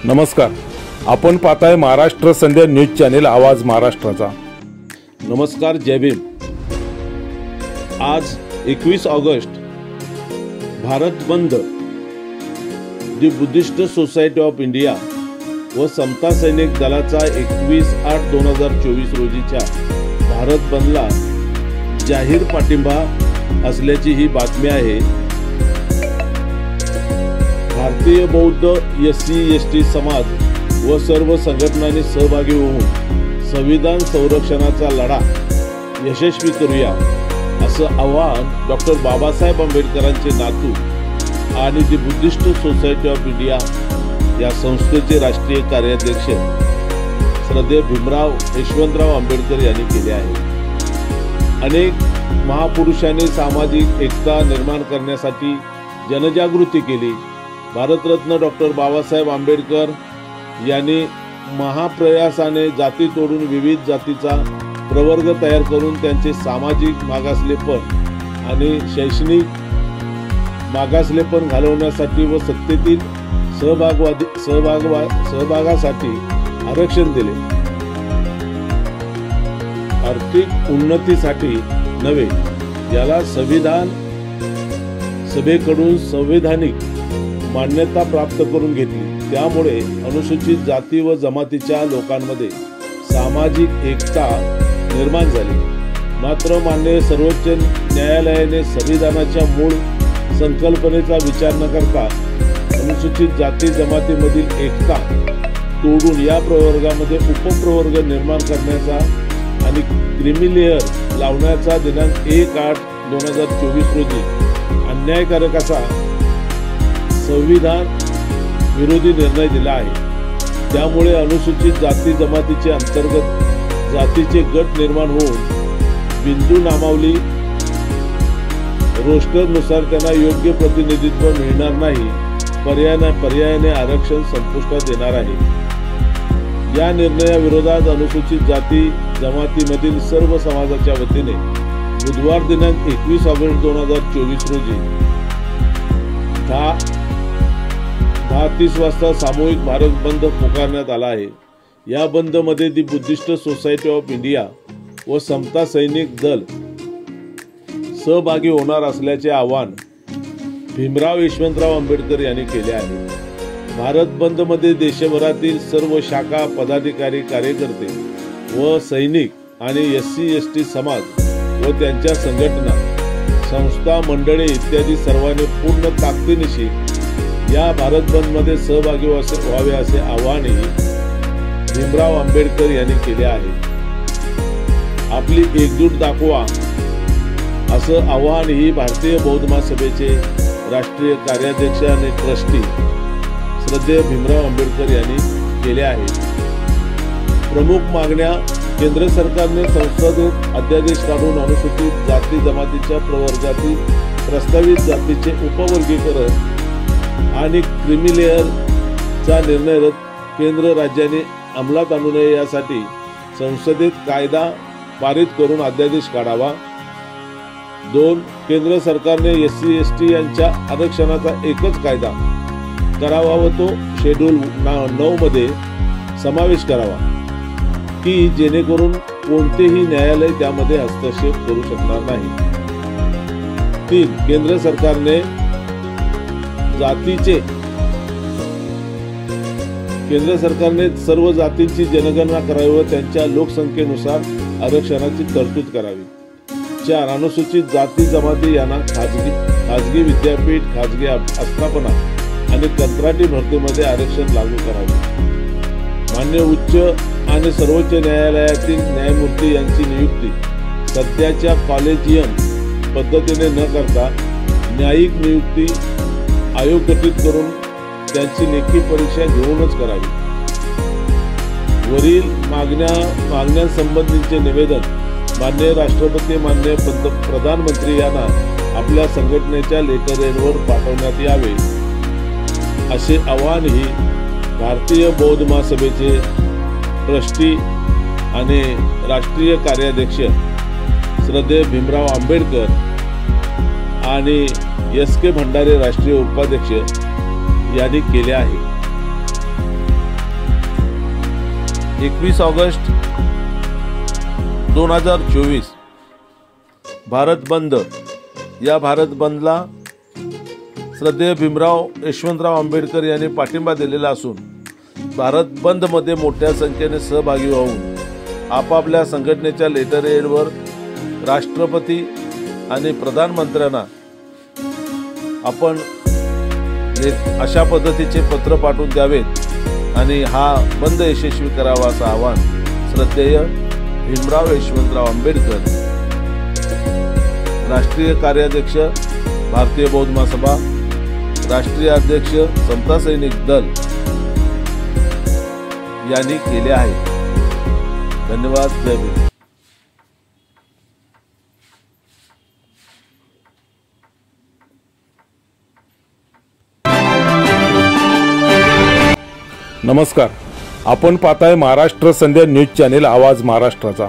नमस्कार, आपण पाहताय महाराष्ट्र संध्या न्यूज चॅनेल आवाज महाराष्ट्राचा। नमस्कार, जय भीम। आज 21 ऑगस्ट भारत बंद, दी बुद्धिस्ट सोसायटी ऑफ इंडिया व समता सैनिक दलाचा 21/8/2024 रोजीच्या भारत बंदला जाहीर पाठिंबा असल्याची ही बातमी आहे। भारतीय बौद्ध SC/ST समाज व सर्व संघटनांनी सहभागी होऊन संविधान संरक्षणाचा लढा यशस्वी करूया असं आवाहन डॉक्टर बाबासाहेब आंबेडकरांचे नातू आणि दी बुद्धिस्ट सोसायटी ऑफ इंडिया या संस्थेचे राष्ट्रीय कार्याध्यक्ष श्रद्धेय भीमराव यशवंतराव आंबेडकर यांनी केले आहे। अनेक महापुरुषांनी सामाजिक एकता निर्माण करण्यासाठी जनजागृती केली। भारतरत्न डॉक्टर बाबासाहेब आंबेडकर यांनी महाप्रयासाने जाती तोडून विविध जातीचा प्रवर्ग तयार करून त्यांचे सामाजिक मागासलेपण आणि शैक्षणिक मागासलेपण घालवण्यासाठी व सत्तेतील सहभागासाठी आरक्षण दिले। आर्थिक उन्नतीसाठी नव्हे, याला संविधान सभेकडून संवैधानिक मान्यता प्राप्त करून घेतली। त्यामुळे अनुसूचित जाती व जमातीच्या लोकांमध्ये सामाजिक एकता निर्माण झाली। मात्र माननीय सर्वोच्च न्यायालयाने संविधानाच्या मूळ संकल्पनेचा विचार न करता अनुसूचित जाती जमातीमधील एकता तोडून या प्रवर्गामध्ये उपप्रवर्ग निर्माण करण्याचा आणि क्रिमिलेअर लावण्याचा दिनांक 1/8/2024 रोजी अन्यायकारक असा संविधान विरोधी निर्णय दिला आहे। त्यामुळे अनुसूचित जाती जमातीचे अंतर्गत जातीचे गट निर्माण होऊन बिंदू नामावली रोस्टरनुसार त्यांना योग्य प्रतिनिधित्व मिळणार नाही। पर्यायाने आरक्षण संपुष्टात येणार आहे। या निर्णयाविरोधात अनुसूचित जाती जमातीमधील सर्व समाजाच्या वतीने बुधवार दिनांक 21 ऑगस्ट 2024 रोजी 10:30 वाजता सामूहिक भारत बंद पुकारण्यात आला आहे। या बंद मध्ये दी बुद्धिस्ट सोसायटी ऑफ इंडिया व समता सैनिक दल सहभागी होणार असल्याचे आवाहन भीमराव यशवंतराव आंबेडकर यांनी केले आहे। भारत बंद मध्ये देशभरातील सर्व शाखा पदाधिकारी कार्यकर्ते व सैनिक आणि SC/ST समाज व त्यांच्या संघटना संस्था मंडळे इत्यादी सर्वांनी पूर्ण ताकदीनिशी या भारत बंद मध्ये सहभागी व्हावे असे आवाहनही भीमराव आंबेडकर यांनी केले आहे। आपली एकजूट दाखवा असं आवाहनही भारतीय बौद्ध महासभेचे राष्ट्रीय कार्याध्यक्ष आणि ट्रस्टी श्रद्धेय भीमराव आंबेडकर यांनी केले आहे। प्रमुख मागण्या: केंद्र सरकारने संसदेत अध्यादेश काढून अनुसूचित जाती जमातीच्या प्रवर्गातील प्रस्तावित जातीचे उपवर्गीकरण आणि क्रिमिलेअरचा निर्णय केंद्र राज्याने अंमलात आणू नये यासाठी संसदेत कायदा पारित करून अध्यादेश काढावा। 2. केंद्र सरकारने SC/ST यांच्या आरक्षणाचा एकच कायदा करावा व तो शेड्यूल 9 मध्ये समावेश करावा की जेणेकरून कोणतेही न्यायालय त्यामध्ये हस्तक्षेप करू शकणार नाही। 3. केंद्र सरकारने सर्व जातींची जनगणना करावी व त्यांच्या लोकसंख्येनुसार आरक्षणाची तरतूद करावी। 4. अनुसूचित जाती जमाती यांना खाजगी विद्यापीठ, खाजगी आस्थापना आणि कंत्राटी भरतीमध्ये आरक्षण लागू करावे। मान्य उच्च आणि सर्वोच्च न्यायालयातील न्यायमूर्ती यांची नियुक्ती सध्याच्या कॉलेजियम पद्धतीने न करता न्यायिक नियुक्ती आयोग गठीत करून त्यांची लेखी परीक्षा घेऊनच करावी। वरील मागण्यांसंबंधीचे निवेदन माननीय राष्ट्रपती, माननीय प्रधानमंत्री यांना आपल्या संघटनेच्या लेटरवर पाठवण्यात यावे असे आवाहनही भारतीय बौद्ध महासभेचे ट्रस्टी आणि राष्ट्रीय कार्याध्यक्ष श्रद्धेय भीमराव आंबेडकर आणि SK भंडारे राष्ट्रीय उपाध्यक्ष यांनी केले आहे। 21 ऑगस्ट 2024 भारत बंद। या भारत बंदला श्रद्धेय भीमराव यशवंतराव आंबेडकर यांनी पाठिंबा दिलेला असून भारत बंद मध्ये मोठ्या संख्येने सहभागी होऊन आपापल्या संघटनेच्या लेटर हेडवर राष्ट्रपती आणि प्रधानमंत्र्यांना आपण अशा पद्धतीचे पत्र पाठवून द्यावेत आणि हा बंद यशस्वी करावा असं आवाहन श्रद्धेय भीमराव यशवंतराव आंबेडकर, राष्ट्रीय कार्याध्यक्ष भारतीय बौद्ध महासभा, राष्ट्रीय अध्यक्ष समता सैनिक दल यांनी केले आहे। धन्यवाद। जय भीम। नमस्कार, आपण पाहताय महाराष्ट्र संध्या न्यूज चॅनेल आवाज महाराष्ट्राचा।